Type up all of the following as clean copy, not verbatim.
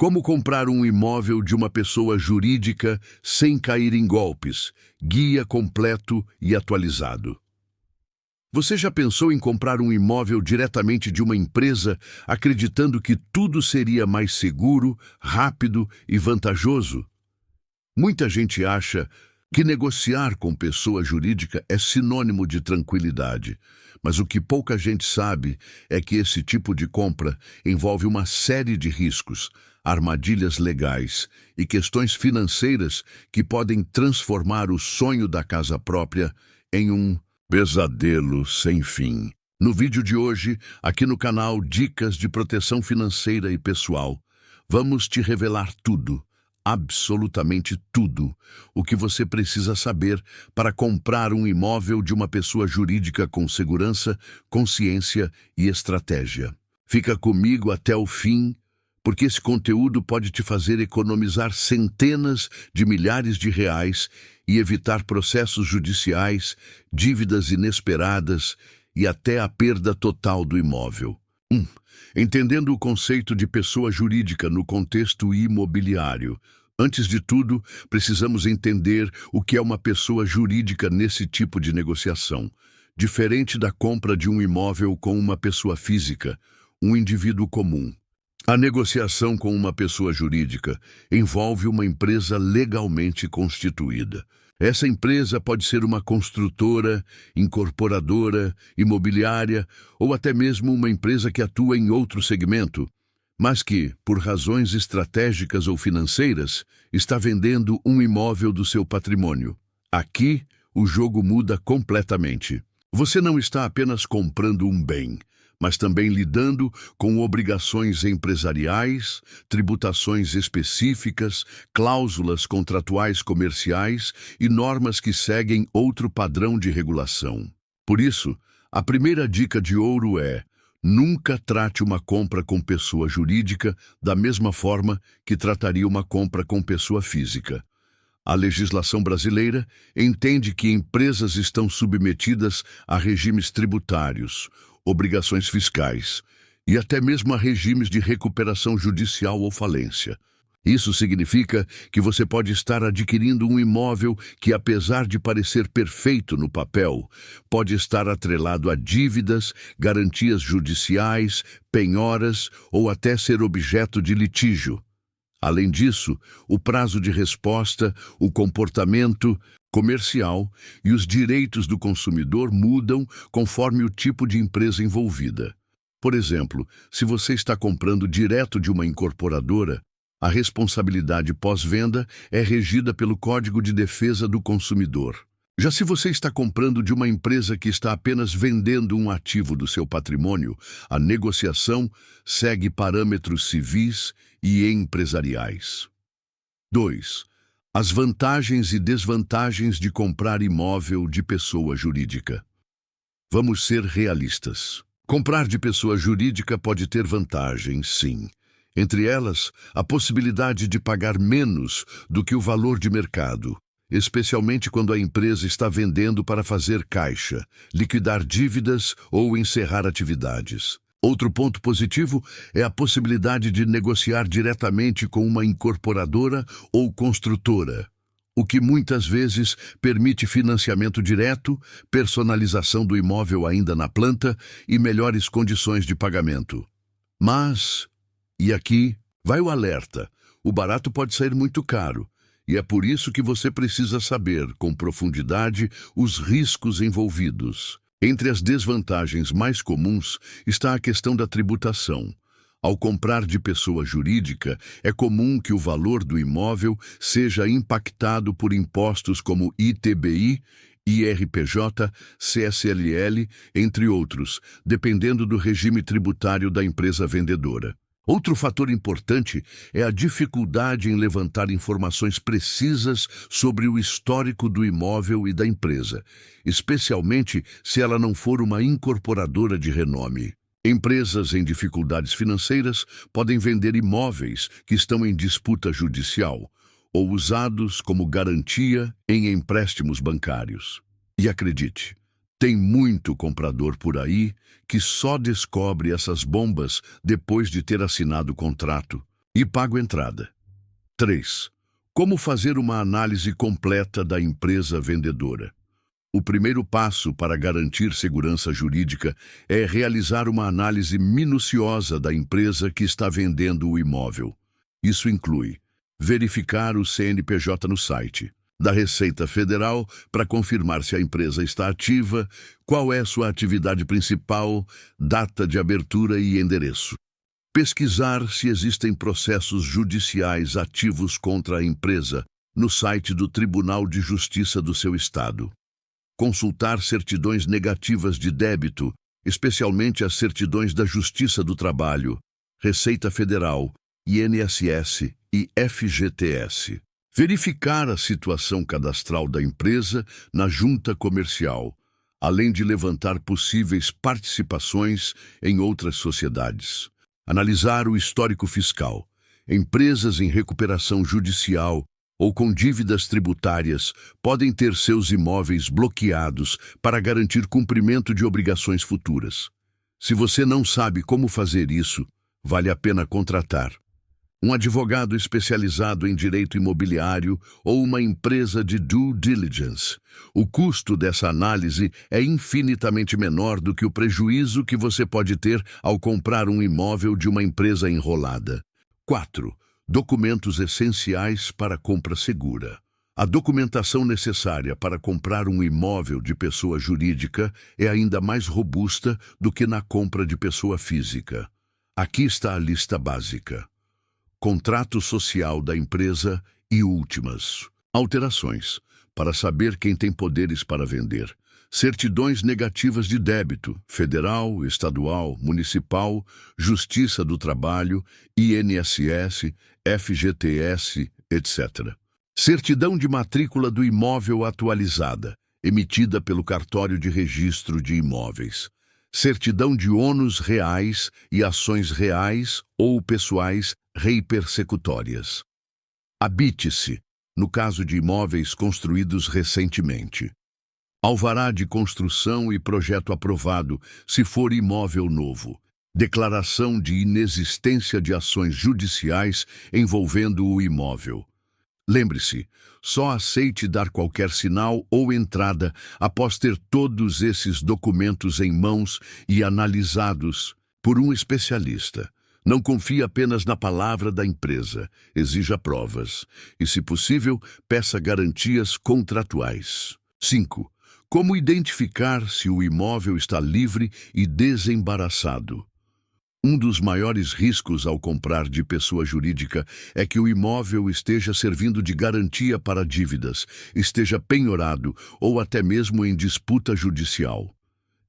Como comprar um imóvel de uma pessoa jurídica sem cair em golpes? Guia completo e atualizado. Você já pensou em comprar um imóvel diretamente de uma empresa, acreditando que tudo seria mais seguro, rápido e vantajoso? Muita gente acha que negociar com pessoa jurídica é sinônimo de tranquilidade, mas o que pouca gente sabe é que esse tipo de compra envolve uma série de riscos, armadilhas legais e questões financeiras que podem transformar o sonho da casa própria em um pesadelo sem fim. No vídeo de hoje, aqui no canal Dicas de Proteção Financeira e Pessoal, vamos te revelar tudo, absolutamente tudo, o que você precisa saber para comprar um imóvel de uma pessoa jurídica com segurança, consciência e estratégia. Fica comigo até o fim, porque esse conteúdo pode te fazer economizar centenas de milhares de reais e evitar processos judiciais, dívidas inesperadas e até a perda total do imóvel. Entendendo o conceito de pessoa jurídica no contexto imobiliário. Antes de tudo, precisamos entender o que é uma pessoa jurídica nesse tipo de negociação. Diferente da compra de um imóvel com uma pessoa física, um indivíduo comum. A negociação com uma pessoa jurídica envolve uma empresa legalmente constituída. Essa empresa pode ser uma construtora, incorporadora, imobiliária ou até mesmo uma empresa que atua em outro segmento, mas que, por razões estratégicas ou financeiras, está vendendo um imóvel do seu patrimônio. Aqui, o jogo muda completamente. Você não está apenas comprando um bem, mas também lidando com obrigações empresariais, tributações específicas, cláusulas contratuais comerciais e normas que seguem outro padrão de regulação. Por isso, a primeira dica de ouro é: nunca trate uma compra com pessoa jurídica da mesma forma que trataria uma compra com pessoa física. A legislação brasileira entende que empresas estão submetidas a regimes tributários, obrigações fiscais e até mesmo a regimes de recuperação judicial ou falência. Isso significa que você pode estar adquirindo um imóvel que, apesar de parecer perfeito no papel, pode estar atrelado a dívidas, garantias judiciais, penhoras ou até ser objeto de litígio. Além disso, o prazo de resposta, o comportamento comercial e os direitos do consumidor mudam conforme o tipo de empresa envolvida. Por exemplo, se você está comprando direto de uma incorporadora, a responsabilidade pós-venda é regida pelo Código de Defesa do Consumidor. Já se você está comprando de uma empresa que está apenas vendendo um ativo do seu patrimônio, a negociação segue parâmetros civis e empresariais. 2. As vantagens e desvantagens de comprar imóvel de pessoa jurídica. Vamos ser realistas. Comprar de pessoa jurídica pode ter vantagens, sim. Entre elas, a possibilidade de pagar menos do que o valor de mercado, especialmente quando a empresa está vendendo para fazer caixa, liquidar dívidas ou encerrar atividades. Outro ponto positivo é a possibilidade de negociar diretamente com uma incorporadora ou construtora, o que muitas vezes permite financiamento direto, personalização do imóvel ainda na planta e melhores condições de pagamento. Mas, e aqui vai o alerta, o barato pode sair muito caro, e é por isso que você precisa saber, com profundidade, os riscos envolvidos. Entre as desvantagens mais comuns está a questão da tributação. Ao comprar de pessoa jurídica, é comum que o valor do imóvel seja impactado por impostos como ITBI, IRPJ, CSLL, entre outros, dependendo do regime tributário da empresa vendedora. Outro fator importante é a dificuldade em levantar informações precisas sobre o histórico do imóvel e da empresa, especialmente se ela não for uma incorporadora de renome. Empresas em dificuldades financeiras podem vender imóveis que estão em disputa judicial ou usados como garantia em empréstimos bancários. E acredite, tem muito comprador por aí que só descobre essas bombas depois de ter assinado o contrato. e pago entrada. 3. Como fazer uma análise completa da empresa vendedora? O primeiro passo para garantir segurança jurídica é realizar uma análise minuciosa da empresa que está vendendo o imóvel. Isso inclui verificar o CNPJ no site da Receita Federal para confirmar se a empresa está ativa, qual é sua atividade principal, data de abertura e endereço. Pesquisar se existem processos judiciais ativos contra a empresa no site do Tribunal de Justiça do seu estado. Consultar certidões negativas de débito, especialmente as certidões da Justiça do Trabalho, Receita Federal, INSS e FGTS. Verificar a situação cadastral da empresa na junta comercial, além de levantar possíveis participações em outras sociedades. Analisar o histórico fiscal. Empresas em recuperação judicial ou com dívidas tributárias podem ter seus imóveis bloqueados para garantir cumprimento de obrigações futuras. Se você não sabe como fazer isso, vale a pena contratar um advogado especializado em direito imobiliário ou uma empresa de due diligence. O custo dessa análise é infinitamente menor do que o prejuízo que você pode ter ao comprar um imóvel de uma empresa enrolada. 4. Documentos essenciais para compra segura. A documentação necessária para comprar um imóvel de pessoa jurídica é ainda mais robusta do que na compra de pessoa física. Aqui está a lista básica: contrato social da empresa e últimas alterações, para saber quem tem poderes para vender. Certidões negativas de débito, federal, estadual, municipal, Justiça do Trabalho, INSS, FGTS, etc. Certidão de matrícula do imóvel atualizada, emitida pelo Cartório de Registro de Imóveis. Certidão de ônus reais e ações reais ou pessoais reipersecutórias. Habite-se, no caso de imóveis construídos recentemente. Alvará de construção e projeto aprovado, se for imóvel novo. Declaração de inexistência de ações judiciais envolvendo o imóvel. Lembre-se, só aceite dar qualquer sinal ou entrada após ter todos esses documentos em mãos e analisados por um especialista. Não confie apenas na palavra da empresa, exija provas e, se possível, peça garantias contratuais. 5. Como identificar se o imóvel está livre e desembaraçado? Um dos maiores riscos ao comprar de pessoa jurídica é que o imóvel esteja servindo de garantia para dívidas, esteja penhorado ou até mesmo em disputa judicial.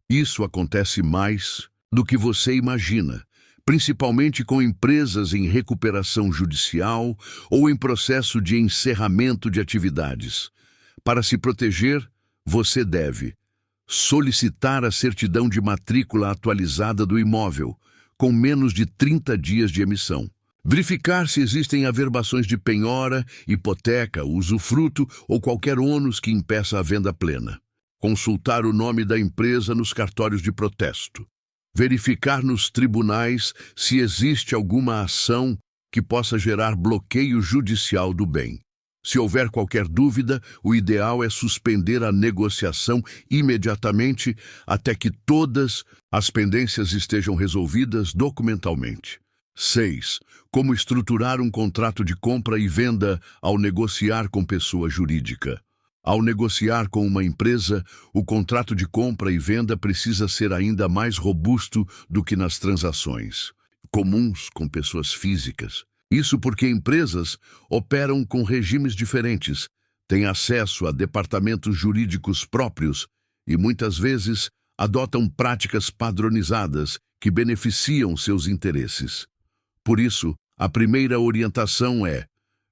Isso acontece mais do que você imagina, principalmente com empresas em recuperação judicial ou em processo de encerramento de atividades. Para se proteger, você deve solicitar a certidão de matrícula atualizada do imóvel, com menos de 30 dias de emissão. Verificar se existem averbações de penhora, hipoteca, usufruto ou qualquer ônus que impeça a venda plena. Consultar o nome da empresa nos cartórios de protesto. Verificar nos tribunais se existe alguma ação que possa gerar bloqueio judicial do bem. Se houver qualquer dúvida, o ideal é suspender a negociação imediatamente até que todas as pendências estejam resolvidas documentalmente. 6. Como estruturar um contrato de compra e venda ao negociar com pessoa jurídica. Ao negociar com uma empresa, o contrato de compra e venda precisa ser ainda mais robusto do que nas transações comuns com pessoas físicas. Isso porque empresas operam com regimes diferentes, têm acesso a departamentos jurídicos próprios e muitas vezes adotam práticas padronizadas que beneficiam seus interesses. Por isso, a primeira orientação é: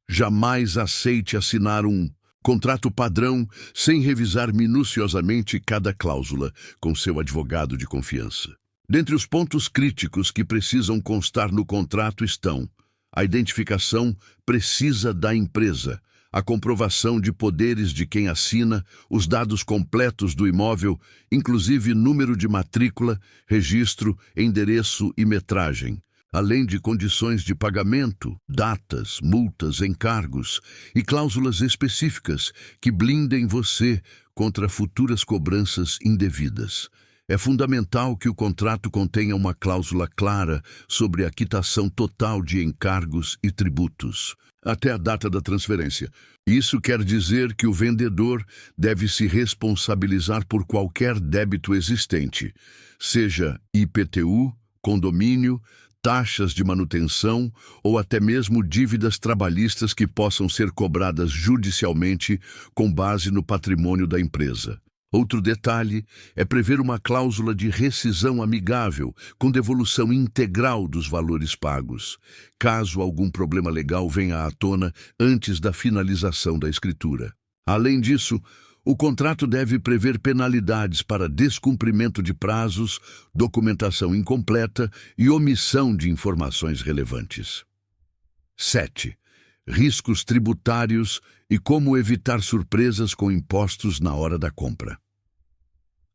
jamais aceite assinar um contrato padrão sem revisar minuciosamente cada cláusula com seu advogado de confiança. Dentre os pontos críticos que precisam constar no contrato estão a identificação precisa da empresa, a comprovação de poderes de quem assina, os dados completos do imóvel, inclusive número de matrícula, registro, endereço e metragem, além de condições de pagamento, datas, multas, encargos e cláusulas específicas que blindem você contra futuras cobranças indevidas. É fundamental que o contrato contenha uma cláusula clara sobre a quitação total de encargos e tributos, até a data da transferência. Isso quer dizer que o vendedor deve se responsabilizar por qualquer débito existente, seja IPTU, condomínio, taxas de manutenção ou até mesmo dívidas trabalhistas que possam ser cobradas judicialmente com base no patrimônio da empresa. Outro detalhe é prever uma cláusula de rescisão amigável, com devolução integral dos valores pagos, caso algum problema legal venha à tona antes da finalização da escritura. Além disso, o contrato deve prever penalidades para descumprimento de prazos, documentação incompleta e omissão de informações relevantes. 7. Riscos tributários e como evitar surpresas com impostos na hora da compra.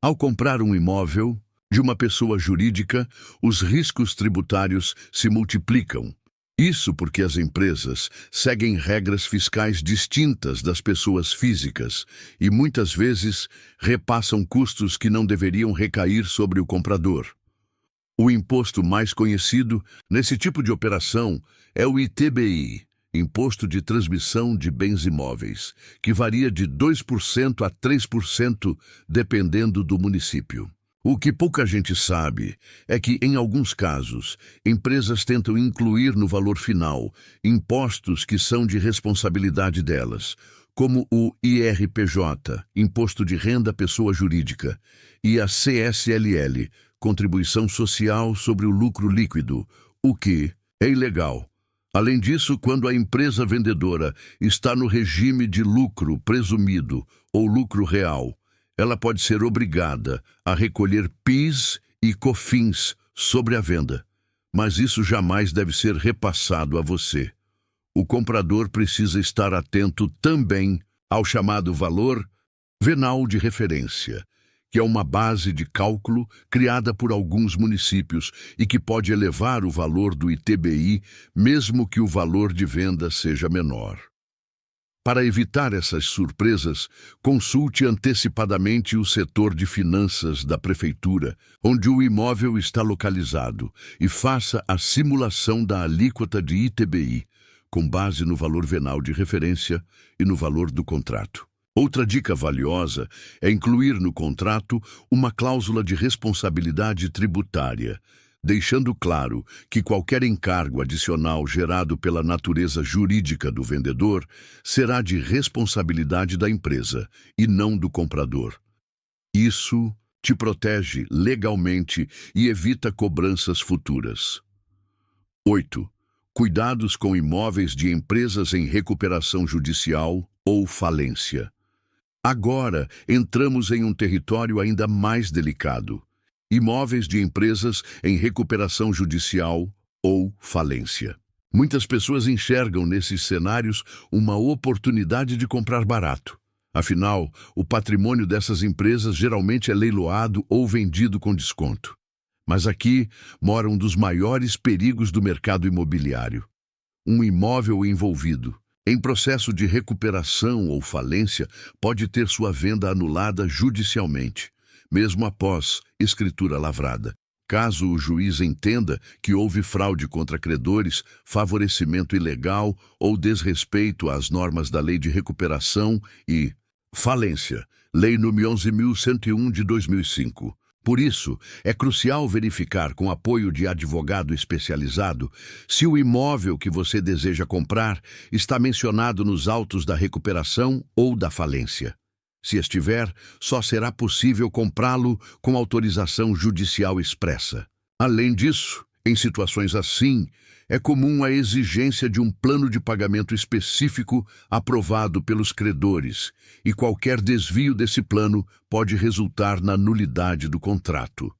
Ao comprar um imóvel de uma pessoa jurídica, os riscos tributários se multiplicam. Isso porque as empresas seguem regras fiscais distintas das pessoas físicas e muitas vezes repassam custos que não deveriam recair sobre o comprador. O imposto mais conhecido nesse tipo de operação é o ITBI, Imposto de Transmissão de Bens Imóveis, que varia de 2% a 3% dependendo do município. O que pouca gente sabe é que, em alguns casos, empresas tentam incluir no valor final impostos que são de responsabilidade delas, como o IRPJ, Imposto de Renda à Pessoa Jurídica, e a CSLL, Contribuição Social sobre o Lucro Líquido, o que é ilegal. Além disso, quando a empresa vendedora está no regime de lucro presumido ou lucro real, ela pode ser obrigada a recolher PIS e COFINS sobre a venda, mas isso jamais deve ser repassado a você. O comprador precisa estar atento também ao chamado valor venal de referência, que é uma base de cálculo criada por alguns municípios e que pode elevar o valor do ITBI, mesmo que o valor de venda seja menor. Para evitar essas surpresas, consulte antecipadamente o setor de finanças da prefeitura, onde o imóvel está localizado, e faça a simulação da alíquota de ITBI, com base no valor venal de referência e no valor do contrato. Outra dica valiosa é incluir no contrato uma cláusula de responsabilidade tributária, deixando claro que qualquer encargo adicional gerado pela natureza jurídica do vendedor será de responsabilidade da empresa e não do comprador. Isso te protege legalmente e evita cobranças futuras. 8. Cuidados com imóveis de empresas em recuperação judicial ou falência. Agora entramos em um território ainda mais delicado: imóveis de empresas em recuperação judicial ou falência. Muitas pessoas enxergam nesses cenários uma oportunidade de comprar barato. Afinal, o patrimônio dessas empresas geralmente é leiloado ou vendido com desconto. Mas aqui mora um dos maiores perigos do mercado imobiliário: um imóvel envolvido em processo de recuperação ou falência pode ter sua venda anulada judicialmente, mesmo após escritura lavrada. Caso o juiz entenda que houve fraude contra credores, favorecimento ilegal ou desrespeito às normas da Lei de Recuperação e Falência, Lei nº 11.101 de 2005. Por isso, é crucial verificar com apoio de advogado especializado se o imóvel que você deseja comprar está mencionado nos autos da recuperação ou da falência. Se estiver, só será possível comprá-lo com autorização judicial expressa. Além disso, em situações assim, é comum a exigência de um plano de pagamento específico aprovado pelos credores, e qualquer desvio desse plano pode resultar na nulidade do contrato.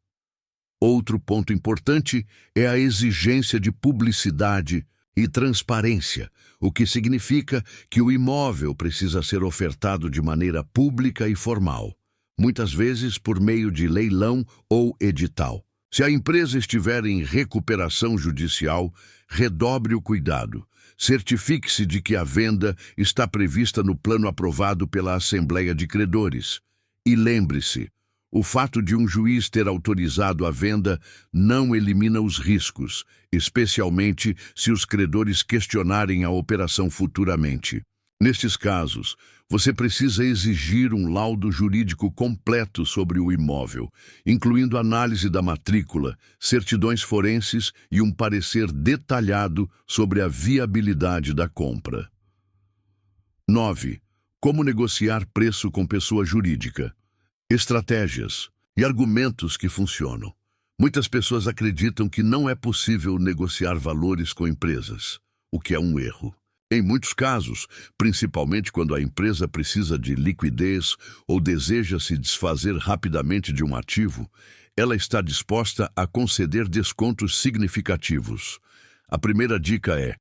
Outro ponto importante é a exigência de publicidade e transparência, o que significa que o imóvel precisa ser ofertado de maneira pública e formal, muitas vezes por meio de leilão ou edital. Se a empresa estiver em recuperação judicial, redobre o cuidado. Certifique-se de que a venda está prevista no plano aprovado pela Assembleia de Credores. E lembre-se, o fato de um juiz ter autorizado a venda não elimina os riscos, especialmente se os credores questionarem a operação futuramente. Nestes casos, você precisa exigir um laudo jurídico completo sobre o imóvel, incluindo análise da matrícula, certidões forenses e um parecer detalhado sobre a viabilidade da compra. 9. Como negociar preço com pessoa jurídica. Estratégias e argumentos que funcionam. Muitas pessoas acreditam que não é possível negociar valores com empresas, o que é um erro. Em muitos casos, principalmente quando a empresa precisa de liquidez ou deseja se desfazer rapidamente de um ativo, ela está disposta a conceder descontos significativos. A primeira dica é: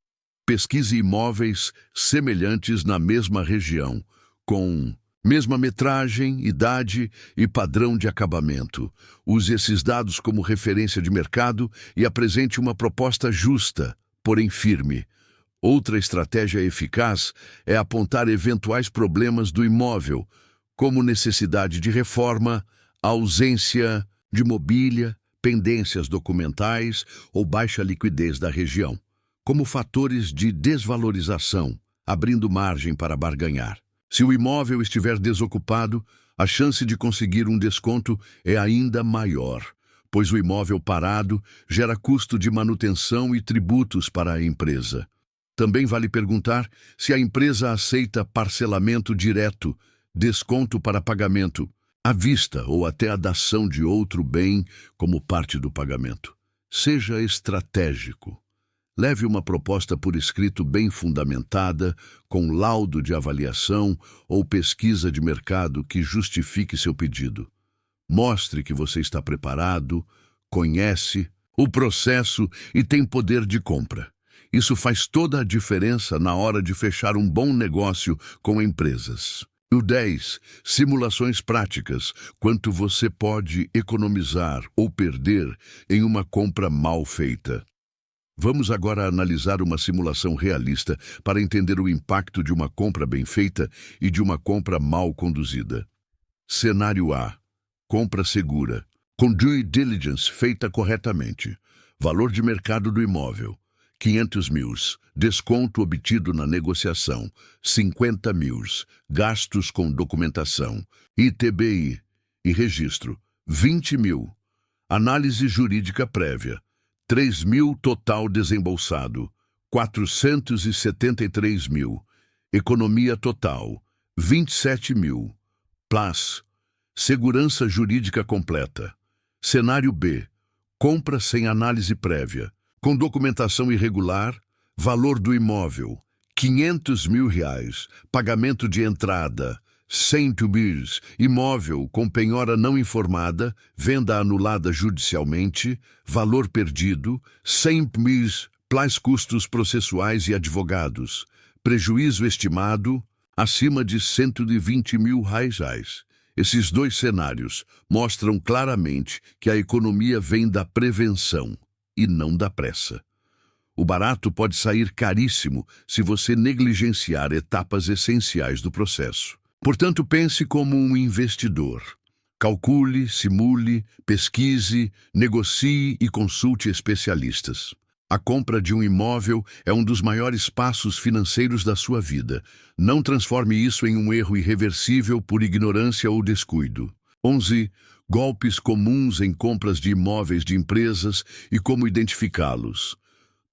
pesquise imóveis semelhantes na mesma região, com mesma metragem, idade e padrão de acabamento. Use esses dados como referência de mercado e apresente uma proposta justa, porém firme. Outra estratégia eficaz é apontar eventuais problemas do imóvel, como necessidade de reforma, ausência de mobília, pendências documentais ou baixa liquidez da região, como fatores de desvalorização, abrindo margem para barganhar. Se o imóvel estiver desocupado, a chance de conseguir um desconto é ainda maior, pois o imóvel parado gera custo de manutenção e tributos para a empresa. Também vale perguntar se a empresa aceita parcelamento direto, desconto para pagamento, à vista ou até a dação de outro bem como parte do pagamento. Seja estratégico. Leve uma proposta por escrito bem fundamentada, com laudo de avaliação ou pesquisa de mercado que justifique seu pedido. Mostre que você está preparado, conhece o processo e tem poder de compra. Isso faz toda a diferença na hora de fechar um bom negócio com empresas. O 10. Simulações práticas. Quanto você pode economizar ou perder em uma compra mal feita. Vamos agora analisar uma simulação realista para entender o impacto de uma compra bem feita e de uma compra mal conduzida. Cenário A. Compra segura. Com due diligence feita corretamente. Valor de mercado do imóvel: 500 mil. Desconto obtido na negociação: 50 mil. Gastos com documentação, ITBI e registro: 20 mil. Análise jurídica prévia: 3 mil total desembolsado: 473 mil. Economia total: 27 mil. Plus. Segurança jurídica completa. Cenário B. Compra sem análise prévia. Com documentação irregular, valor do imóvel: 500 mil reais, pagamento de entrada, 100 mil, imóvel com penhora não informada, venda anulada judicialmente, valor perdido, 100 mil, plus custos processuais e advogados, prejuízo estimado, acima de 120 mil reais. Esses dois cenários mostram claramente que a economia vem da prevenção e não da pressa. O barato pode sair caríssimo se você negligenciar etapas essenciais do processo. Portanto, pense como um investidor. Calcule, simule, pesquise, negocie e consulte especialistas. A compra de um imóvel é um dos maiores passos financeiros da sua vida. Não transforme isso em um erro irreversível por ignorância ou descuido. 11. Golpes comuns em compras de imóveis de empresas e como identificá-los.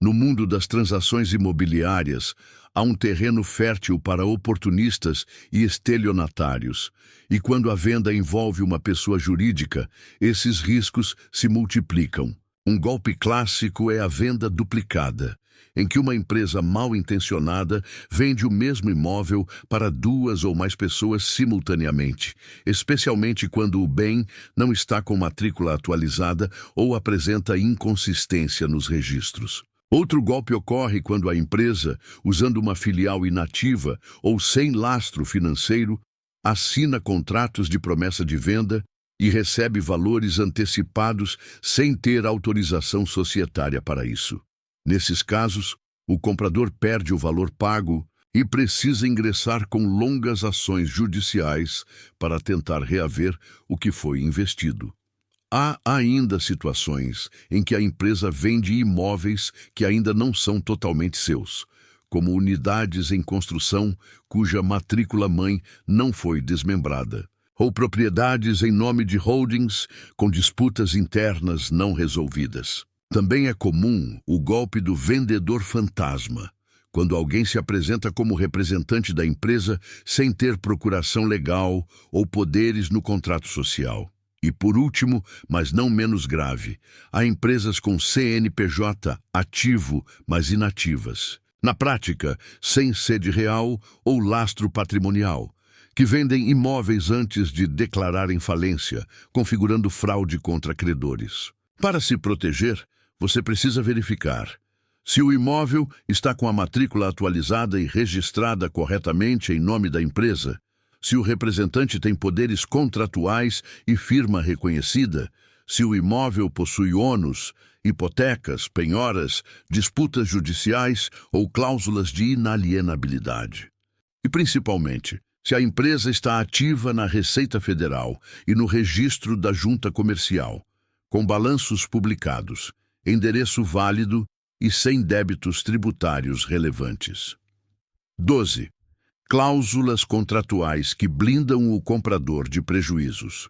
No mundo das transações imobiliárias, há um terreno fértil para oportunistas e estelionatários. E quando a venda envolve uma pessoa jurídica, esses riscos se multiplicam. Um golpe clássico é a venda duplicada, em que uma empresa mal intencionada vende o mesmo imóvel para duas ou mais pessoas simultaneamente, especialmente quando o bem não está com matrícula atualizada ou apresenta inconsistência nos registros. Outro golpe ocorre quando a empresa, usando uma filial inativa ou sem lastro financeiro, assina contratos de promessa de venda e recebe valores antecipados sem ter autorização societária para isso. Nesses casos, o comprador perde o valor pago e precisa ingressar com longas ações judiciais para tentar reaver o que foi investido. Há ainda situações em que a empresa vende imóveis que ainda não são totalmente seus, como unidades em construção cuja matrícula-mãe não foi desmembrada, ou propriedades em nome de holdings com disputas internas não resolvidas. Também é comum o golpe do vendedor fantasma, quando alguém se apresenta como representante da empresa sem ter procuração legal ou poderes no contrato social. E por último, mas não menos grave, há empresas com CNPJ ativo, mas inativas. Na prática, sem sede real ou lastro patrimonial, que vendem imóveis antes de declararem falência, configurando fraude contra credores. Para se proteger, você precisa verificar se o imóvel está com a matrícula atualizada e registrada corretamente em nome da empresa, se o representante tem poderes contratuais e firma reconhecida, se o imóvel possui ônus, hipotecas, penhoras, disputas judiciais ou cláusulas de inalienabilidade. E, principalmente, se a empresa está ativa na Receita Federal e no registro da Junta Comercial, com balanços publicados, endereço válido e sem débitos tributários relevantes. 12. Cláusulas contratuais que blindam o comprador de prejuízos.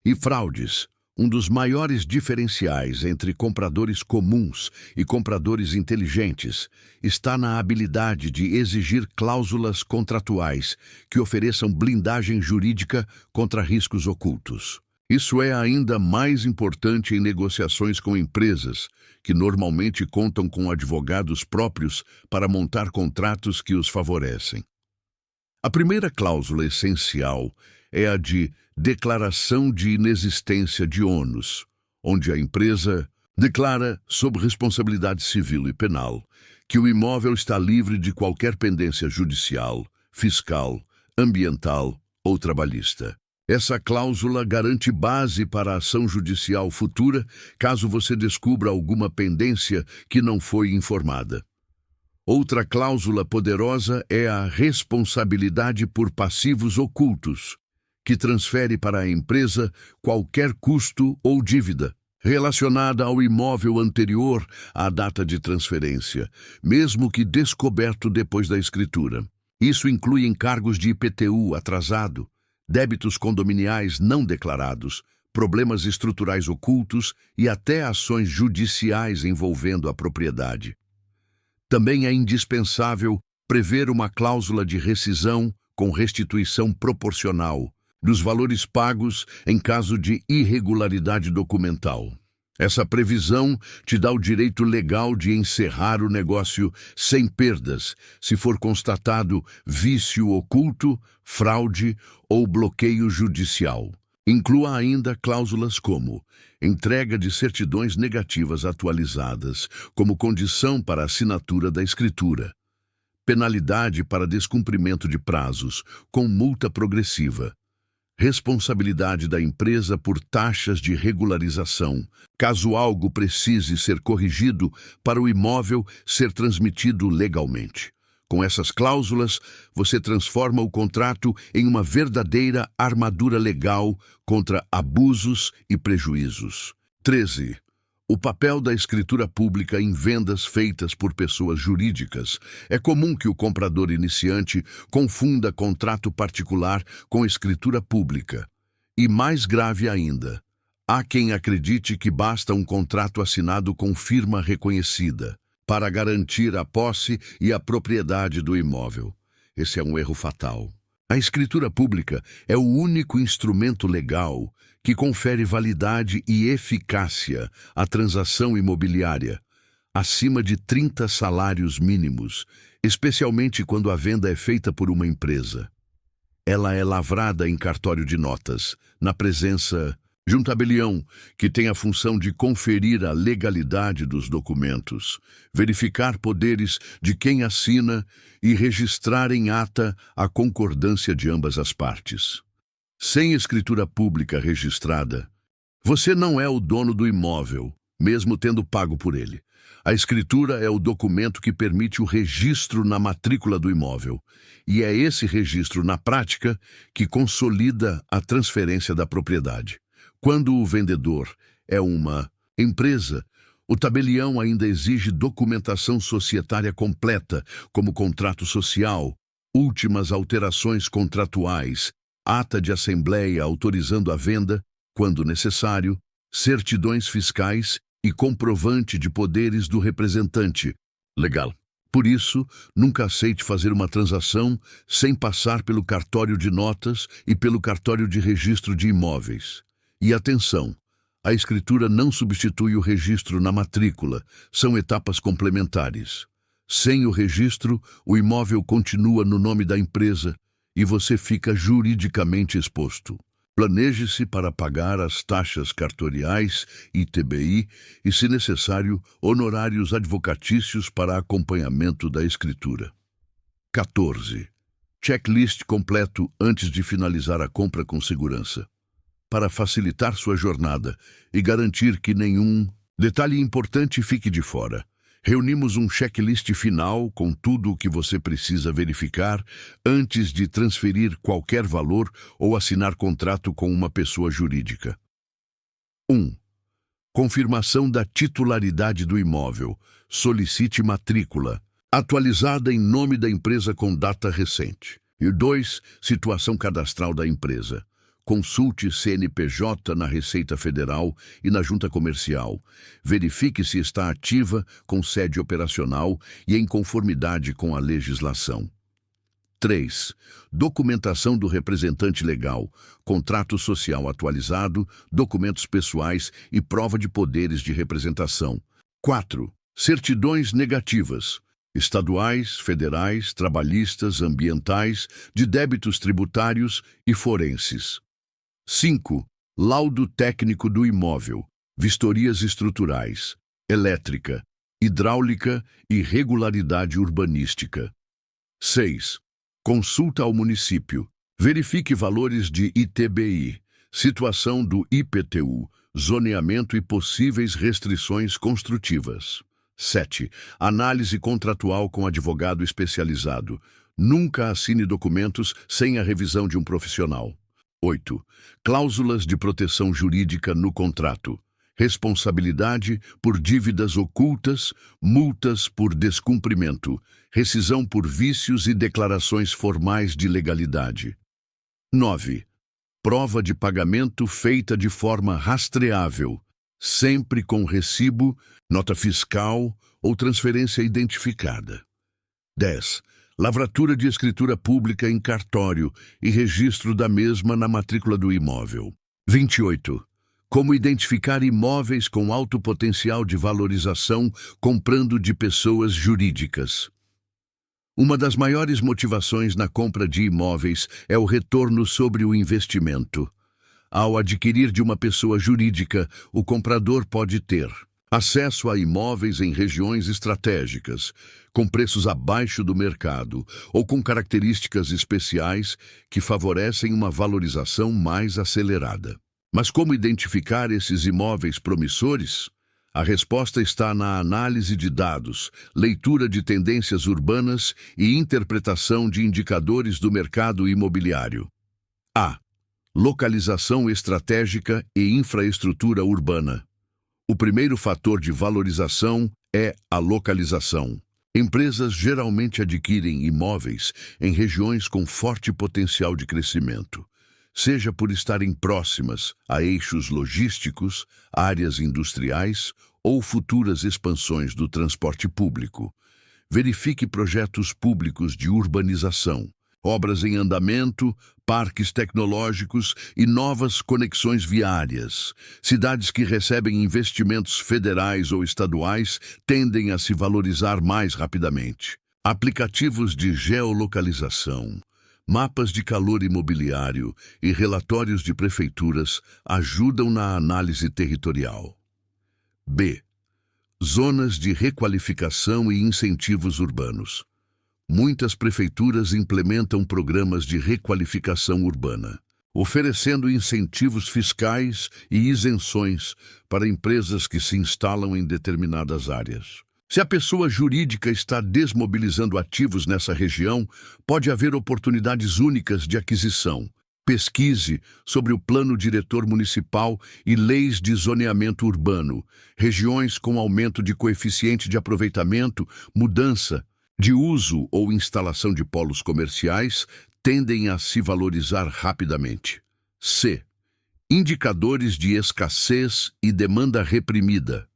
E fraudes, um dos maiores diferenciais entre compradores comuns e compradores inteligentes, está na habilidade de exigir cláusulas contratuais que ofereçam blindagem jurídica contra riscos ocultos. Isso é ainda mais importante em negociações com empresas, que normalmente contam com advogados próprios para montar contratos que os favorecem. A primeira cláusula essencial é a de declaração de inexistência de ônus, onde a empresa declara, sob responsabilidade civil e penal, que o imóvel está livre de qualquer pendência judicial, fiscal, ambiental ou trabalhista. Essa cláusula garante base para a ação judicial futura caso você descubra alguma pendência que não foi informada. Outra cláusula poderosa é a responsabilidade por passivos ocultos, que transfere para a empresa qualquer custo ou dívida relacionada ao imóvel anterior à data de transferência, mesmo que descoberto depois da escritura. Isso inclui encargos de IPTU atrasado, débitos condominiais não declarados, problemas estruturais ocultos e até ações judiciais envolvendo a propriedade. Também é indispensável prever uma cláusula de rescisão com restituição proporcional dos valores pagos em caso de irregularidade documental. Essa previsão te dá o direito legal de encerrar o negócio sem perdas, se for constatado vício oculto, fraude ou bloqueio judicial. Inclua ainda cláusulas como entrega de certidões negativas atualizadas como condição para a assinatura da escritura, penalidade para descumprimento de prazos com multa progressiva, responsabilidade da empresa por taxas de regularização, caso algo precise ser corrigido para o imóvel ser transmitido legalmente. Com essas cláusulas, você transforma o contrato em uma verdadeira armadura legal contra abusos e prejuízos. 13. O papel da escritura pública em vendas feitas por pessoas jurídicas. É comum que o comprador iniciante confunda contrato particular com escritura pública. E mais grave ainda, há quem acredite que basta um contrato assinado com firma reconhecida para garantir a posse e a propriedade do imóvel. Esse é um erro fatal. A escritura pública é o único instrumento legal que confere validade e eficácia à transação imobiliária, acima de 30 salários mínimos, especialmente quando a venda é feita por uma empresa. Ela é lavrada em cartório de notas, na presença de um tabelião que tem a função de conferir a legalidade dos documentos, verificar poderes de quem assina e registrar em ata a concordância de ambas as partes. Sem escritura pública registrada, você não é o dono do imóvel, mesmo tendo pago por ele. A escritura é o documento que permite o registro na matrícula do imóvel, e é esse registro, na prática, que consolida a transferência da propriedade. Quando o vendedor é uma empresa, o tabelião ainda exige documentação societária completa, como contrato social, últimas alterações contratuais, ata de assembleia autorizando a venda, quando necessário, certidões fiscais e comprovante de poderes do representante legal. Por isso, nunca aceite fazer uma transação sem passar pelo cartório de notas e pelo cartório de registro de imóveis. E atenção, a escritura não substitui o registro na matrícula, são etapas complementares. Sem o registro, o imóvel continua no nome da empresa e você fica juridicamente exposto. Planeje-se para pagar as taxas cartoriais, ITBI e, se necessário, honorários advocatícios para acompanhamento da escritura. 14. Checklist completo antes de finalizar a compra com segurança. Para facilitar sua jornada e garantir que nenhum detalhe importante fique de fora, reunimos um checklist final com tudo o que você precisa verificar antes de transferir qualquer valor ou assinar contrato com uma pessoa jurídica. 1. Confirmação da titularidade do imóvel. Solicite matrícula, atualizada em nome da empresa com data recente. E 2. Situação cadastral da empresa. Consulte CNPJ na Receita Federal e na Junta Comercial. Verifique se está ativa, com sede operacional e em conformidade com a legislação. 3. Documentação do representante legal, contrato social atualizado, documentos pessoais e prova de poderes de representação. 4. Certidões negativas, estaduais, federais, trabalhistas, ambientais, de débitos tributários e forenses. 5. Laudo técnico do imóvel, vistorias estruturais, elétrica, hidráulica e regularidade urbanística. 6. Consulta ao município. Verifique valores de ITBI, situação do IPTU, zoneamento e possíveis restrições construtivas. 7. Análise contratual com advogado especializado. Nunca assine documentos sem a revisão de um profissional. 8. Cláusulas de proteção jurídica no contrato. Responsabilidade por dívidas ocultas, multas por descumprimento, rescisão por vícios e declarações formais de legalidade. 9. Prova de pagamento feita de forma rastreável, sempre com recibo, nota fiscal ou transferência identificada. 10. Lavratura de escritura pública em cartório e registro da mesma na matrícula do imóvel. 28. Como identificar imóveis com alto potencial de valorização comprando de pessoas jurídicas. Uma das maiores motivações na compra de imóveis é o retorno sobre o investimento. Ao adquirir de uma pessoa jurídica, o comprador pode ter acesso a imóveis em regiões estratégicas, com preços abaixo do mercado ou com características especiais que favorecem uma valorização mais acelerada. Mas como identificar esses imóveis promissores? A resposta está na análise de dados, leitura de tendências urbanas e interpretação de indicadores do mercado imobiliário. A. Localização estratégica e infraestrutura urbana. O primeiro fator de valorização é a localização. Empresas geralmente adquirem imóveis em regiões com forte potencial de crescimento, seja por estarem próximas a eixos logísticos, áreas industriais ou futuras expansões do transporte público. Verifique projetos públicos de urbanização, obras em andamento, parques tecnológicos e novas conexões viárias. Cidades que recebem investimentos federais ou estaduais tendem a se valorizar mais rapidamente. Aplicativos de geolocalização, mapas de calor imobiliário e relatórios de prefeituras ajudam na análise territorial. B. Zonas de requalificação e incentivos urbanos. Muitas prefeituras implementam programas de requalificação urbana. oferecendo incentivos fiscais e isenções para empresas que se instalam em determinadas áreas. Se a pessoa jurídica está desmobilizando ativos nessa região, pode haver oportunidades únicas de aquisição. Pesquise sobre o plano diretor municipal e leis de zoneamento urbano, regiões com aumento de coeficiente de aproveitamento, mudança de uso ou instalação de polos comerciais tendem a se valorizar rapidamente. C. Indicadores de escassez e demanda reprimida.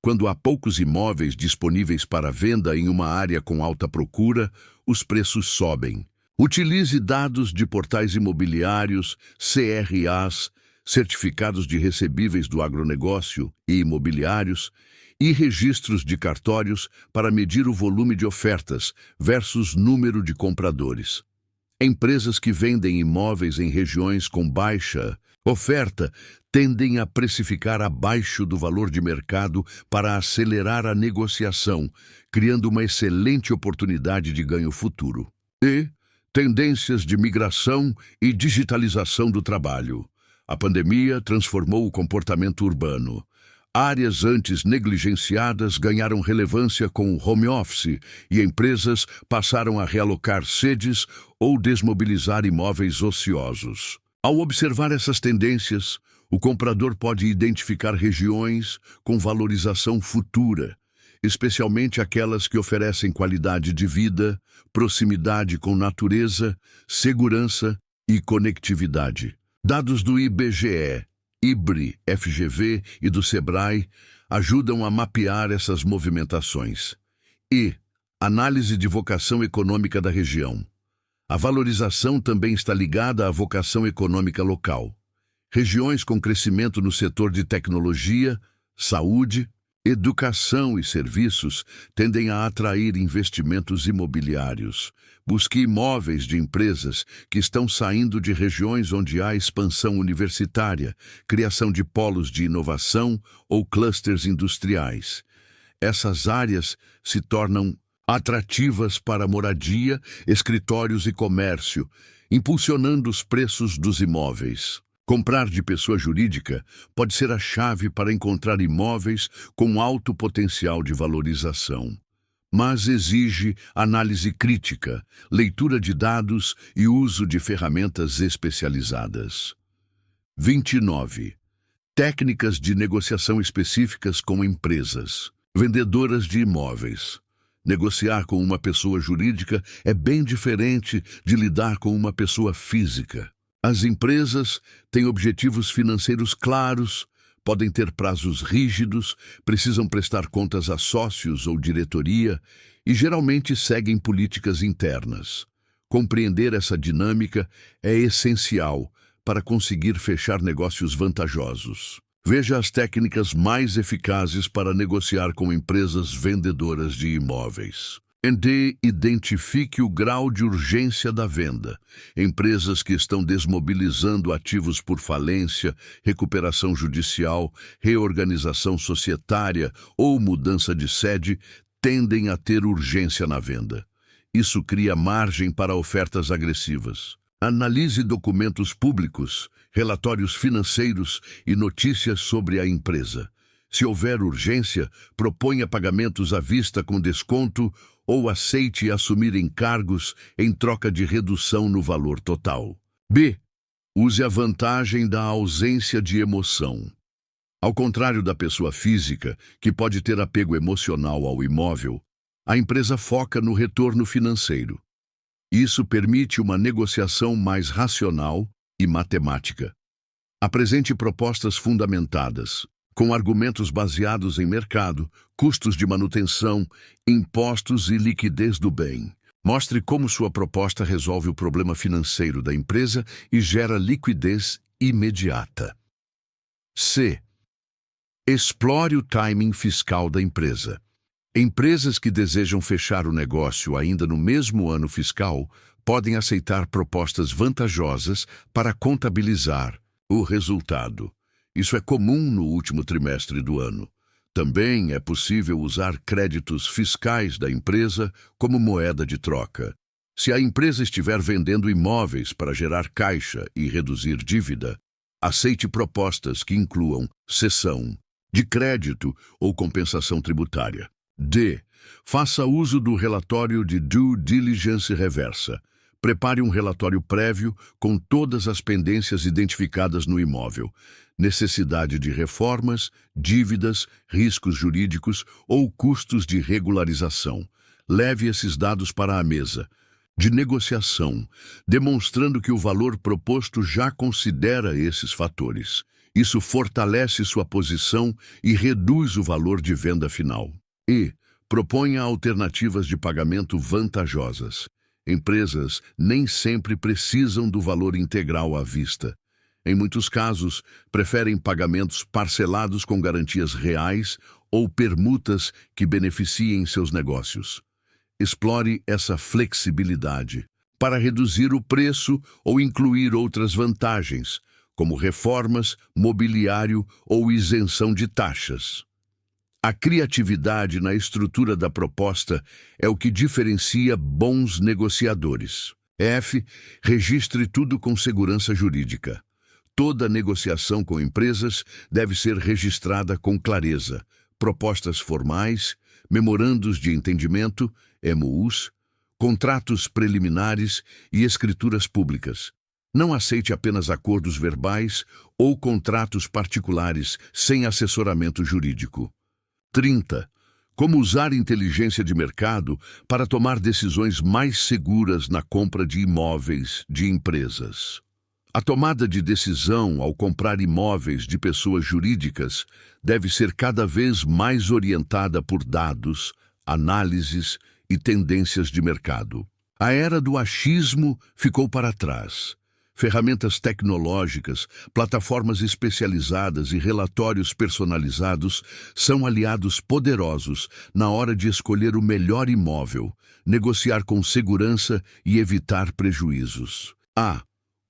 Quando há poucos imóveis disponíveis para venda em uma área com alta procura, os preços sobem. Utilize dados de portais imobiliários, CRAs, certificados de recebíveis do agronegócio e imobiliários, e registros de cartórios para medir o volume de ofertas versus número de compradores. Empresas que vendem imóveis em regiões com baixa oferta tendem a precificar abaixo do valor de mercado para acelerar a negociação, criando uma excelente oportunidade de ganho futuro. E tendências de migração e digitalização do trabalho. A pandemia transformou o comportamento urbano. Áreas antes negligenciadas ganharam relevância com o home office e empresas passaram a realocar sedes ou desmobilizar imóveis ociosos. Ao observar essas tendências, o comprador pode identificar regiões com valorização futura, especialmente aquelas que oferecem qualidade de vida, proximidade com natureza, segurança e conectividade. Dados do IBGE, IBRE, FGV e do SEBRAE ajudam a mapear essas movimentações. E análise de vocação econômica da região. A valorização também está ligada à vocação econômica local. Regiões com crescimento no setor de tecnologia, saúde, educação e serviços tendem a atrair investimentos imobiliários. Busque imóveis de empresas que estão saindo de regiões onde há expansão universitária, criação de polos de inovação ou clusters industriais. Essas áreas se tornam atrativas para moradia, escritórios e comércio, impulsionando os preços dos imóveis. Comprar de pessoa jurídica pode ser a chave para encontrar imóveis com alto potencial de valorização, mas exige análise crítica, leitura de dados e uso de ferramentas especializadas. 29. Técnicas de negociação específicas com empresas. Vendedoras de imóveis. Negociar com uma pessoa jurídica é bem diferente de lidar com uma pessoa física. As empresas têm objetivos financeiros claros, podem ter prazos rígidos, precisam prestar contas a sócios ou diretoria e geralmente seguem políticas internas. Compreender essa dinâmica é essencial para conseguir fechar negócios vantajosos. Veja as técnicas mais eficazes para negociar com empresas vendedoras de imóveis. D. Identifique o grau de urgência da venda. Empresas que estão desmobilizando ativos por falência, recuperação judicial, reorganização societária ou mudança de sede tendem a ter urgência na venda. Isso cria margem para ofertas agressivas. Analise documentos públicos, relatórios financeiros e notícias sobre a empresa. Se houver urgência, proponha pagamentos à vista com desconto ou aceite assumir encargos em troca de redução no valor total. B. Use a vantagem da ausência de emoção. Ao contrário da pessoa física, que pode ter apego emocional ao imóvel, a empresa foca no retorno financeiro. Isso permite uma negociação mais racional e matemática. Apresente propostas fundamentadas, com argumentos baseados em mercado, custos de manutenção, impostos e liquidez do bem. Mostre como sua proposta resolve o problema financeiro da empresa e gera liquidez imediata. C. Explore o timing fiscal da empresa. Empresas que desejam fechar o negócio ainda no mesmo ano fiscal podem aceitar propostas vantajosas para contabilizar o resultado. Isso é comum no último trimestre do ano. Também é possível usar créditos fiscais da empresa como moeda de troca. Se a empresa estiver vendendo imóveis para gerar caixa e reduzir dívida, aceite propostas que incluam cessão de crédito ou compensação tributária. D. Faça uso do relatório de due diligence reversa. Prepare um relatório prévio com todas as pendências identificadas no imóvel, necessidade de reformas, dívidas, riscos jurídicos ou custos de regularização. Leve esses dados para a mesa de negociação, demonstrando que o valor proposto já considera esses fatores. Isso fortalece sua posição e reduz o valor de venda final. E proponha alternativas de pagamento vantajosas. Empresas nem sempre precisam do valor integral à vista. Em muitos casos, preferem pagamentos parcelados com garantias reais ou permutas que beneficiem seus negócios. Explore essa flexibilidade para reduzir o preço ou incluir outras vantagens, como reformas, mobiliário ou isenção de taxas. A criatividade na estrutura da proposta é o que diferencia bons negociadores. F. Registre tudo com segurança jurídica. Toda negociação com empresas deve ser registrada com clareza. Propostas formais, memorandos de entendimento, MOUs, contratos preliminares e escrituras públicas. Não aceite apenas acordos verbais ou contratos particulares sem assessoramento jurídico. 30. Como usar inteligência de mercado para tomar decisões mais seguras na compra de imóveis de empresas. A tomada de decisão ao comprar imóveis de pessoas jurídicas deve ser cada vez mais orientada por dados, análises e tendências de mercado. A era do achismo ficou para trás. Ferramentas tecnológicas, plataformas especializadas e relatórios personalizados são aliados poderosos na hora de escolher o melhor imóvel, negociar com segurança e evitar prejuízos. A.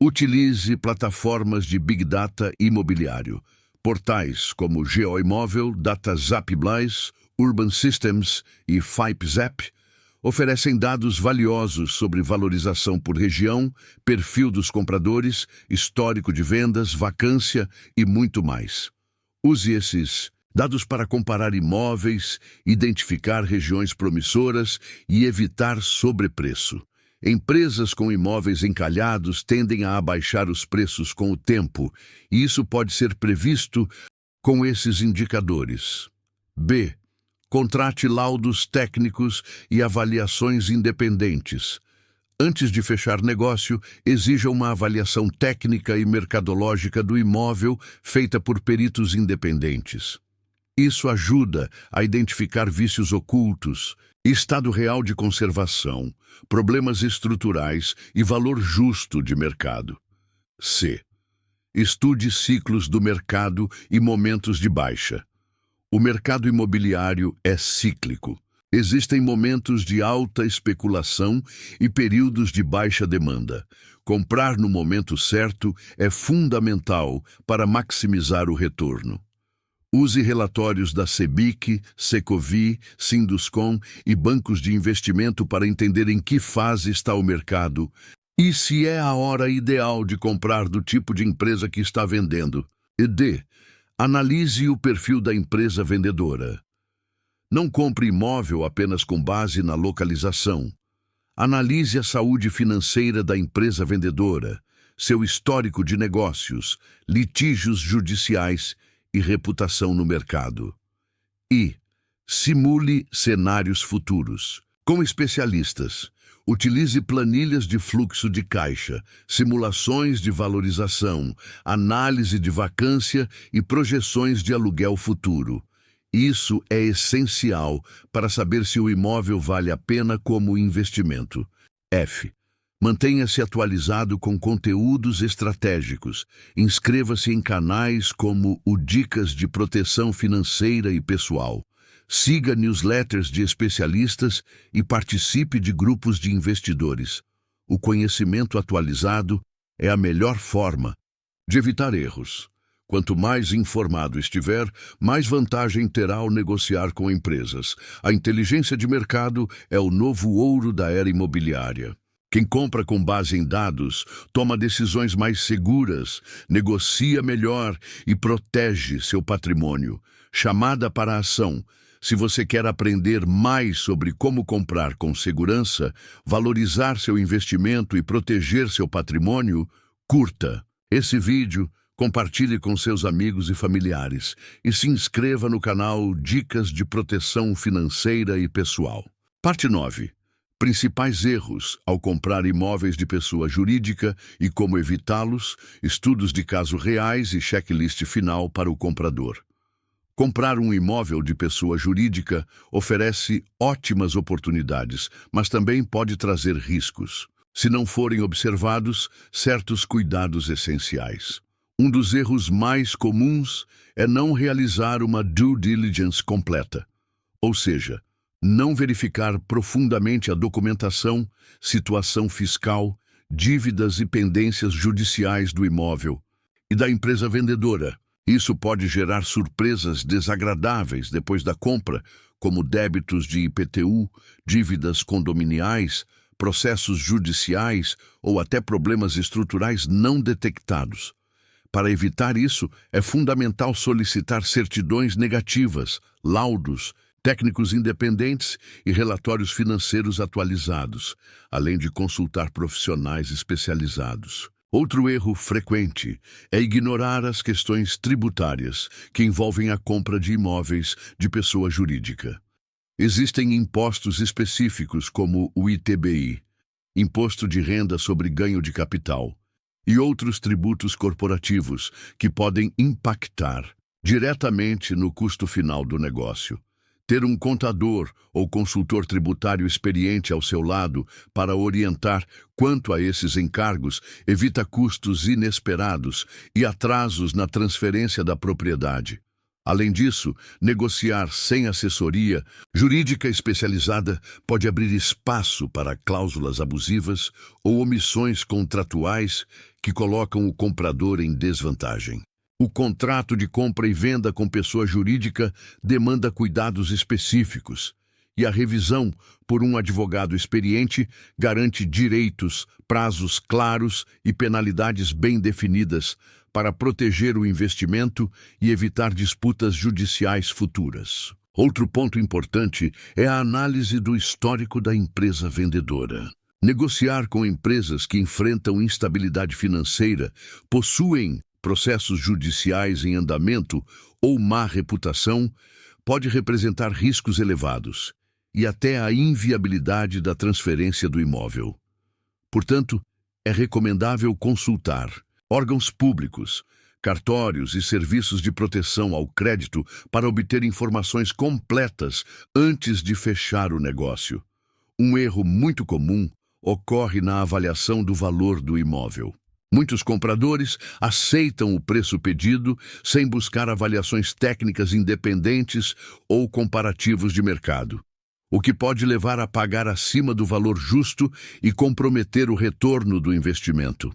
Utilize plataformas de Big Data imobiliário. Portais como GeoImóvel, DataZapBlies, Urban Systems e FipeZap oferecem dados valiosos sobre valorização por região, perfil dos compradores, histórico de vendas, vacância e muito mais. Use esses dados para comparar imóveis, identificar regiões promissoras e evitar sobrepreço. Empresas com imóveis encalhados tendem a abaixar os preços com o tempo, e isso pode ser previsto com esses indicadores. B. Contrate laudos técnicos e avaliações independentes. Antes de fechar negócio, exija uma avaliação técnica e mercadológica do imóvel feita por peritos independentes. Isso ajuda a identificar vícios ocultos, estado real de conservação, problemas estruturais e valor justo de mercado. C. Estude ciclos do mercado e momentos de baixa. O mercado imobiliário é cíclico. Existem momentos de alta especulação e períodos de baixa demanda. Comprar no momento certo é fundamental para maximizar o retorno. Use relatórios da Sebic, Secovi, Sinduscom e bancos de investimento para entender em que fase está o mercado e se é a hora ideal de comprar do tipo de empresa que está vendendo. E D. Analise o perfil da empresa vendedora. Não compre imóvel apenas com base na localização. Analise a saúde financeira da empresa vendedora, seu histórico de negócios, litígios judiciais e reputação no mercado. E simule cenários futuros. Com especialistas, utilize planilhas de fluxo de caixa, simulações de valorização, análise de vacância e projeções de aluguel futuro. Isso é essencial para saber se o imóvel vale a pena como investimento. F. Mantenha-se atualizado com conteúdos estratégicos. Inscreva-se em canais como o Dicas de Proteção Financeira e Pessoal. Siga newsletters de especialistas e participe de grupos de investidores. O conhecimento atualizado é a melhor forma de evitar erros. Quanto mais informado estiver, mais vantagem terá ao negociar com empresas. A inteligência de mercado é o novo ouro da era imobiliária. Quem compra com base em dados toma decisões mais seguras, negocia melhor e protege seu patrimônio. Chamada para a ação. Se você quer aprender mais sobre como comprar com segurança, valorizar seu investimento e proteger seu patrimônio, curta esse vídeo, compartilhe com seus amigos e familiares e se inscreva no canal Dicas de Proteção Financeira e Pessoal. Parte 9. Principais erros ao comprar imóveis de pessoa jurídica e como evitá-los, estudos de caso reais e checklist final para o comprador. Comprar um imóvel de pessoa jurídica oferece ótimas oportunidades, mas também pode trazer riscos, se não forem observados certos cuidados essenciais. Um dos erros mais comuns é não realizar uma due diligence completa, ou seja, não verificar profundamente a documentação, situação fiscal, dívidas e pendências judiciais do imóvel e da empresa vendedora. Isso pode gerar surpresas desagradáveis depois da compra, como débitos de IPTU, dívidas condominiais, processos judiciais ou até problemas estruturais não detectados. Para evitar isso, é fundamental solicitar certidões negativas, laudos, técnicos independentes e relatórios financeiros atualizados, além de consultar profissionais especializados. Outro erro frequente é ignorar as questões tributárias que envolvem a compra de imóveis de pessoa jurídica. Existem impostos específicos como o ITBI, Imposto de Renda sobre Ganho de Capital, e outros tributos corporativos que podem impactar diretamente no custo final do negócio. Ter um contador ou consultor tributário experiente ao seu lado para orientar quanto a esses encargos evita custos inesperados e atrasos na transferência da propriedade. Além disso, negociar sem assessoria jurídica especializada pode abrir espaço para cláusulas abusivas ou omissões contratuais que colocam o comprador em desvantagem. O contrato de compra e venda com pessoa jurídica demanda cuidados específicos, e a revisão por um advogado experiente garante direitos, prazos claros e penalidades bem definidas para proteger o investimento e evitar disputas judiciais futuras. Outro ponto importante é a análise do histórico da empresa vendedora. Negociar com empresas que enfrentam instabilidade financeira, possuem processos judiciais em andamento ou má reputação pode representar riscos elevados e até a inviabilidade da transferência do imóvel. Portanto, é recomendável consultar órgãos públicos, cartórios e serviços de proteção ao crédito para obter informações completas antes de fechar o negócio. Um erro muito comum ocorre na avaliação do valor do imóvel. Muitos compradores aceitam o preço pedido sem buscar avaliações técnicas independentes ou comparativos de mercado, o que pode levar a pagar acima do valor justo e comprometer o retorno do investimento.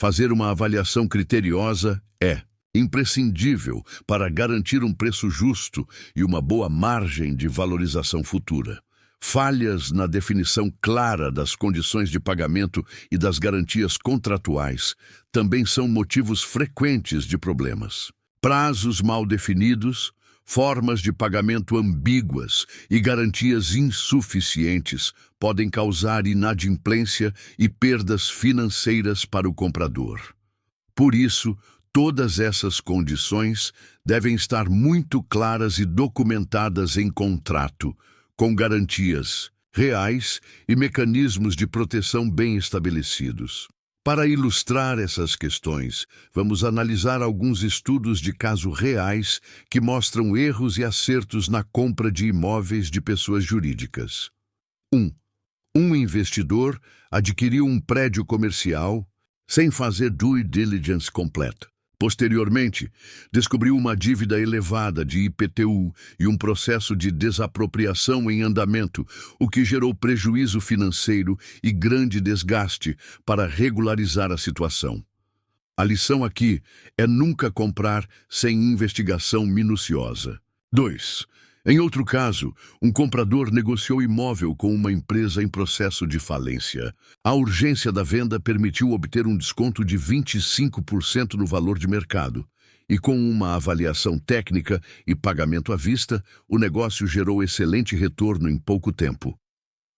Fazer uma avaliação criteriosa é imprescindível para garantir um preço justo e uma boa margem de valorização futura. Falhas na definição clara das condições de pagamento e das garantias contratuais também são motivos frequentes de problemas. Prazos mal definidos, formas de pagamento ambíguas e garantias insuficientes podem causar inadimplência e perdas financeiras para o comprador. Por isso, todas essas condições devem estar muito claras e documentadas em contrato, com garantias reais e mecanismos de proteção bem estabelecidos. Para ilustrar essas questões, vamos analisar alguns estudos de caso reais que mostram erros e acertos na compra de imóveis de pessoas jurídicas. 1. Um investidor adquiriu um prédio comercial sem fazer due diligence completa. Posteriormente, descobriu uma dívida elevada de IPTU e um processo de desapropriação em andamento, o que gerou prejuízo financeiro e grande desgaste para regularizar a situação. A lição aqui é nunca comprar sem investigação minuciosa. 2. Em outro caso, um comprador negociou imóvel com uma empresa em processo de falência. A urgência da venda permitiu obter um desconto de 25% no valor de mercado. E com uma avaliação técnica e pagamento à vista, o negócio gerou excelente retorno em pouco tempo.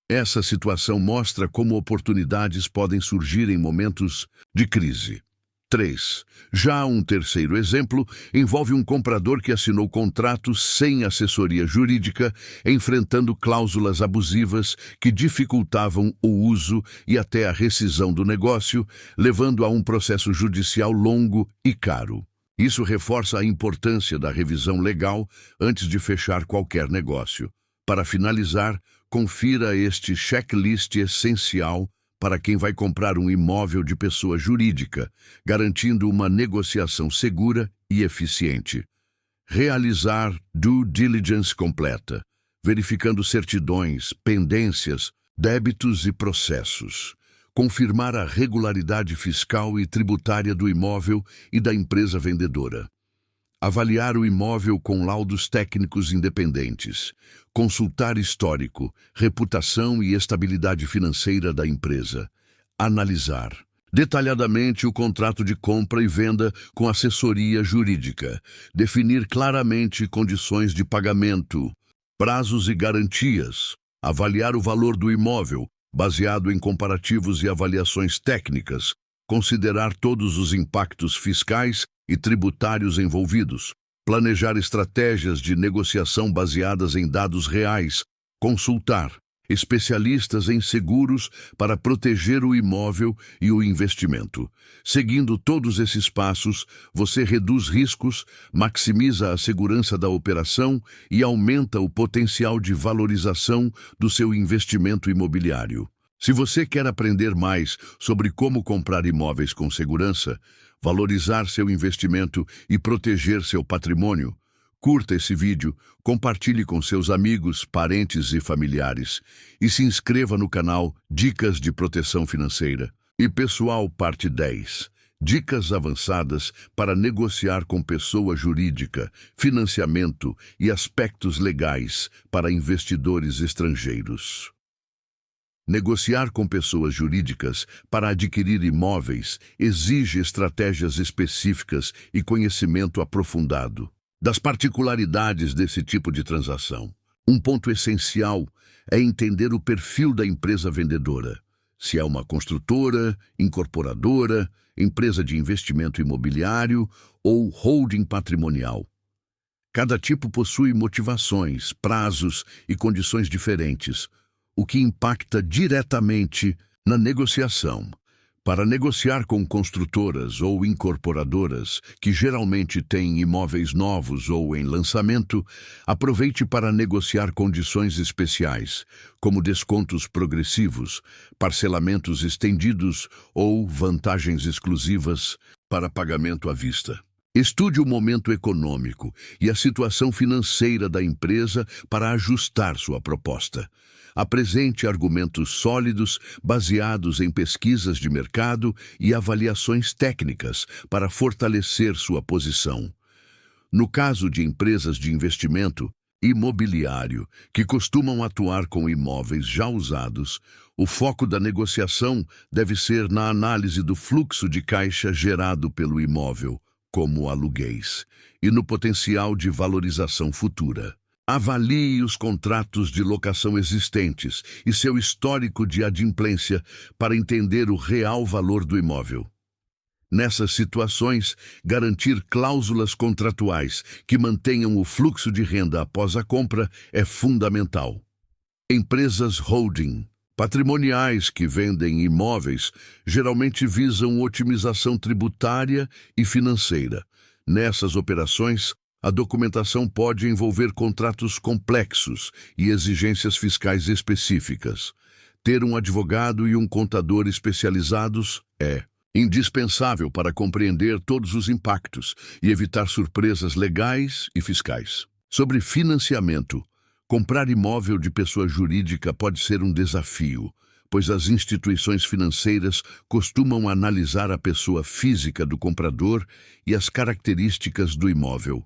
Essa situação mostra como oportunidades podem surgir em momentos de crise. 3. Já um terceiro exemplo envolve um comprador que assinou contrato sem assessoria jurídica, enfrentando cláusulas abusivas que dificultavam o uso e até a rescisão do negócio, levando a um processo judicial longo e caro. Isso reforça a importância da revisão legal antes de fechar qualquer negócio. Para finalizar, confira este checklist essencial para quem vai comprar um imóvel de pessoa jurídica, garantindo uma negociação segura e eficiente. Realizar due diligence completa, verificando certidões, pendências, débitos e processos. Confirmar a regularidade fiscal e tributária do imóvel e da empresa vendedora. Avaliar o imóvel com laudos técnicos independentes. Consultar histórico, reputação e estabilidade financeira da empresa. Analisar detalhadamente o contrato de compra e venda com assessoria jurídica. Definir claramente condições de pagamento, prazos e garantias. Avaliar o valor do imóvel, baseado em comparativos e avaliações técnicas. Considerar todos os impactos fiscais e tributários envolvidos, planejar estratégias de negociação baseadas em dados reais, consultar especialistas em seguros para proteger o imóvel e o investimento. Seguindo todos esses passos, você reduz riscos, maximiza a segurança da operação e aumenta o potencial de valorização do seu investimento imobiliário. Se você quer aprender mais sobre como comprar imóveis com segurança, valorizar seu investimento e proteger seu patrimônio, curta esse vídeo, compartilhe com seus amigos, parentes e familiares e se inscreva no canal Dicas de Proteção Financeira. E pessoal, parte 10. Dicas avançadas para negociar com pessoa jurídica, financiamento e aspectos legais para investidores estrangeiros. Negociar com pessoas jurídicas para adquirir imóveis exige estratégias específicas e conhecimento aprofundado das particularidades desse tipo de transação. Um ponto essencial é entender o perfil da empresa vendedora, se é uma construtora, incorporadora, empresa de investimento imobiliário ou holding patrimonial. Cada tipo possui motivações, prazos e condições diferentes, o que impacta diretamente na negociação. Para negociar com construtoras ou incorporadoras, que geralmente têm imóveis novos ou em lançamento, aproveite para negociar condições especiais, como descontos progressivos, parcelamentos estendidos ou vantagens exclusivas para pagamento à vista. Estude o momento econômico e a situação financeira da empresa para ajustar sua proposta. Apresente argumentos sólidos baseados em pesquisas de mercado e avaliações técnicas para fortalecer sua posição. No caso de empresas de investimento imobiliário que costumam atuar com imóveis já usados, o foco da negociação deve ser na análise do fluxo de caixa gerado pelo imóvel, como aluguéis, e no potencial de valorização futura. Avalie os contratos de locação existentes e seu histórico de adimplência para entender o real valor do imóvel. Nessas situações, garantir cláusulas contratuais que mantenham o fluxo de renda após a compra é fundamental. Empresas holding patrimoniais que vendem imóveis geralmente visam otimização tributária e financeira. Nessas operações, a documentação pode envolver contratos complexos e exigências fiscais específicas. Ter um advogado e um contador especializados é indispensável para compreender todos os impactos e evitar surpresas legais e fiscais. Sobre financiamento, comprar imóvel de pessoa jurídica pode ser um desafio, pois as instituições financeiras costumam analisar a pessoa física do comprador e as características do imóvel.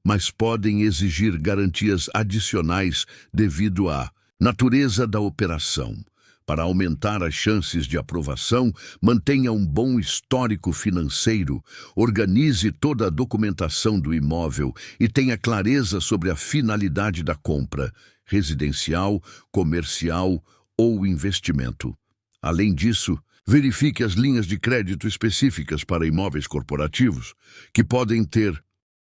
mas podem exigir garantias adicionais devido à natureza da operação. Para aumentar as chances de aprovação, mantenha um bom histórico financeiro, organize toda a documentação do imóvel e tenha clareza sobre a finalidade da compra, residencial, comercial ou investimento. Além disso, verifique as linhas de crédito específicas para imóveis corporativos, que podem ter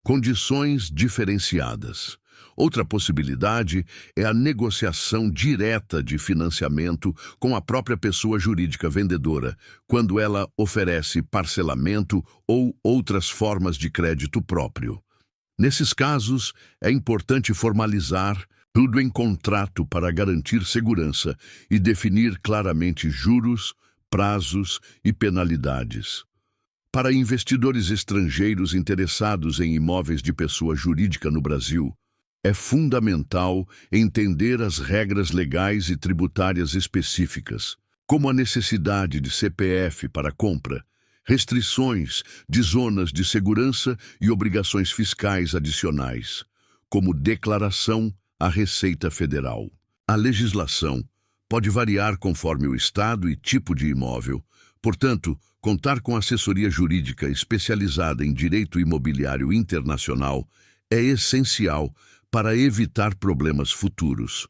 condições diferenciadas. Outra possibilidade é a negociação direta de financiamento com a própria pessoa jurídica vendedora, quando ela oferece parcelamento ou outras formas de crédito próprio. Nesses casos, é importante formalizar tudo em contrato para garantir segurança e definir claramente juros, prazos e penalidades. Para investidores estrangeiros interessados em imóveis de pessoa jurídica no Brasil, é fundamental entender as regras legais e tributárias específicas, como a necessidade de CPF para compra, restrições de zonas de segurança e obrigações fiscais adicionais, como declaração à Receita Federal. A legislação pode variar conforme o estado e tipo de imóvel. Portanto, contar com assessoria jurídica especializada em direito imobiliário internacional é essencial para evitar problemas futuros.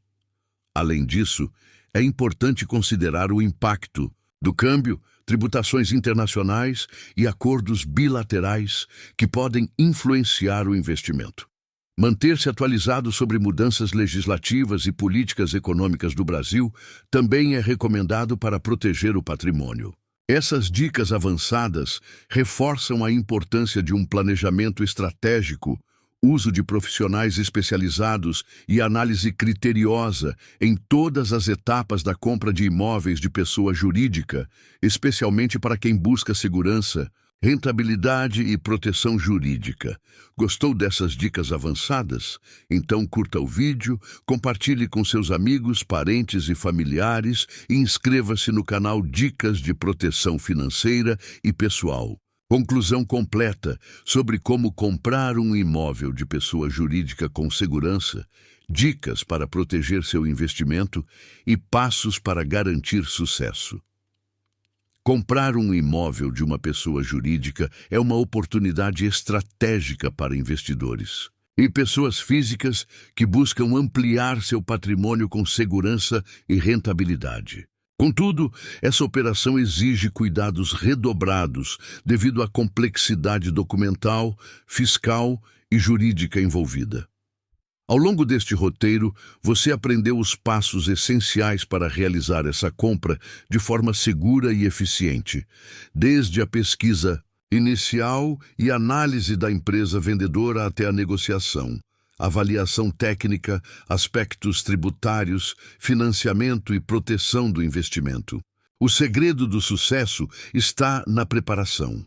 Além disso, é importante considerar o impacto do câmbio, tributações internacionais e acordos bilaterais que podem influenciar o investimento. Manter-se atualizado sobre mudanças legislativas e políticas econômicas do Brasil também é recomendado para proteger o patrimônio. Essas dicas avançadas reforçam a importância de um planejamento estratégico, uso de profissionais especializados e análise criteriosa em todas as etapas da compra de imóveis de pessoa jurídica, especialmente para quem busca segurança, rentabilidade e proteção jurídica. Gostou dessas dicas avançadas? Então curta o vídeo, compartilhe com seus amigos, parentes e familiares e inscreva-se no canal Dicas de Proteção Financeira e Pessoal. Conclusão completa sobre como comprar um imóvel de pessoa jurídica com segurança, dicas para proteger seu investimento e passos para garantir sucesso. Comprar um imóvel de uma pessoa jurídica é uma oportunidade estratégica para investidores e pessoas físicas que buscam ampliar seu patrimônio com segurança e rentabilidade. Contudo, essa operação exige cuidados redobrados devido à complexidade documental, fiscal e jurídica envolvida. Ao longo deste roteiro, você aprendeu os passos essenciais para realizar essa compra de forma segura e eficiente, desde a pesquisa inicial e análise da empresa vendedora até a negociação, avaliação técnica, aspectos tributários, financiamento e proteção do investimento. O segredo do sucesso está na preparação.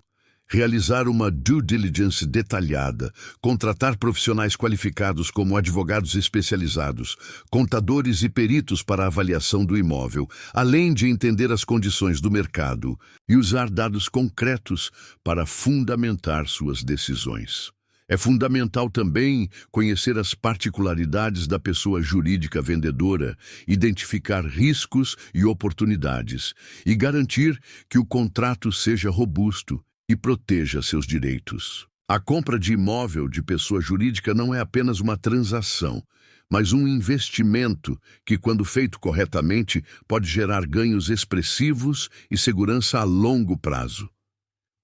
Realizar uma due diligence detalhada, contratar profissionais qualificados como advogados especializados, contadores e peritos para a avaliação do imóvel, além de entender as condições do mercado e usar dados concretos para fundamentar suas decisões. É fundamental também conhecer as particularidades da pessoa jurídica vendedora, identificar riscos e oportunidades e garantir que o contrato seja robusto e proteja seus direitos. A compra de imóvel de pessoa jurídica não é apenas uma transação, mas um investimento que, quando feito corretamente, pode gerar ganhos expressivos e segurança a longo prazo.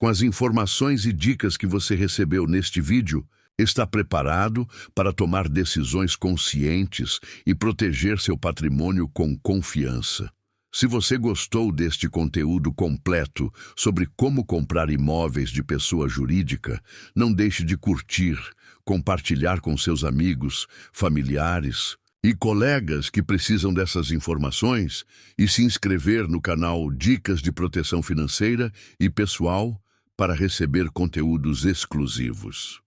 Com as informações e dicas que você recebeu neste vídeo, está preparado para tomar decisões conscientes e proteger seu patrimônio com confiança. Se você gostou deste conteúdo completo sobre como comprar imóveis de pessoa jurídica, não deixe de curtir, compartilhar com seus amigos, familiares e colegas que precisam dessas informações e se inscrever no canal Dicas de Proteção Financeira e Pessoal para receber conteúdos exclusivos.